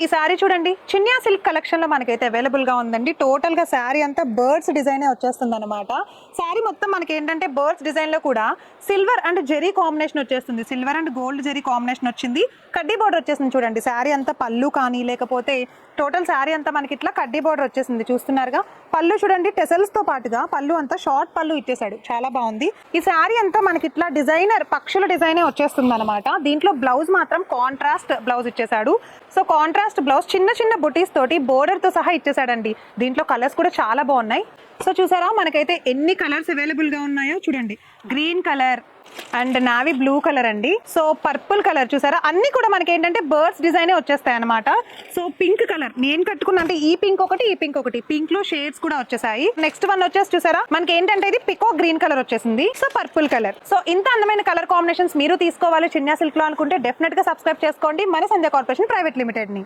ఈ శారీ చూడండి, చిన్యా silk collection లో మనకైతే అవైలబుల్ గా ఉందండి. టోటల్ గా శారీ అంతా బర్డ్స్ డిజైన్ వచ్చేస్తుంది అనమాట. శారీ మొత్తం మనకి ఏంటంటే బర్డ్స్ డిజైన్ లో కూడా సిల్వర్ అండ్ జెరీ కాంబినేషన్ వచ్చేస్తుంది. Silver and gold zari combination వచ్చింది. కడ్డీ బోర్డర్ వచ్చేసింది చూడండి. శారీ అంతా పళ్ళు కానీ లేకపోతే టోటల్ శారీ అంతా మనకి ఇట్లా కడ్డీ బోర్డర్ వచ్చేసింది. చూస్తున్నారుగా, పళ్ళు చూడండి టెసల్స్ తో పాటుగా పళ్ళు అంతా షార్ట్ పళ్ళు ఇచ్చేసాడు, చాలా బాగుంది. ఈ శారీ అంతా మనకి ఇట్లా డిజైనర్ పక్షుల డిజైనే వచ్చేస్తుంది అనమాట. దీంట్లో బ్లౌజ్ మాత్రం కాంట్రాస్ట్ బ్లౌజ్ ఇచ్చేసాడు. సో కాంట్రాస్ట్ బ్లౌజ్ చిన్న చిన్న బుటీస్ తోటి బోర్డర్ తో సహా ఇచ్చేసాడండి. దీంట్లో కలర్స్ కూడా చాలా బాగున్నాయి. సో చూసారా, మనకైతే ఎన్ని కలర్స్ అవైలబుల్ గా ఉన్నాయో చూడండి. Green colour and navy blue colour అండి. సో పర్పుల్ కలర్ చూసారా, అన్ని కూడా మనకి ఏంటంటే బర్డ్స్ డిజైనే వచ్చేస్తాయి అనమాట. సో పింక్ కలర్ నేను కట్టుకున్నా, అంటే ఈ పింక్ ఒకటి ఈ పింక్ ఒకటి, పింక్ లో షేడ్స్ కూడా వచ్చేసాయి. నెక్స్ట్ వన్ వచ్చేసి చూసారా, మనకి ఏంటంటే ఇది పికో గ్రీన్ కలర్ వచ్చేసింది. So purple colour. సో ఇంత అందమైన కలర్ కాంబినేషన్స్ మీరు తీసుకోవాలి చిన్యా సిల్క్ లో అనుకుంటే డెఫినెట్ గా సబ్స్క్రైబ్ చేసుకోండి మన సంధ్య కార్పొరేషన్ ప్రైవేట్ లిమిటెడ్ ని.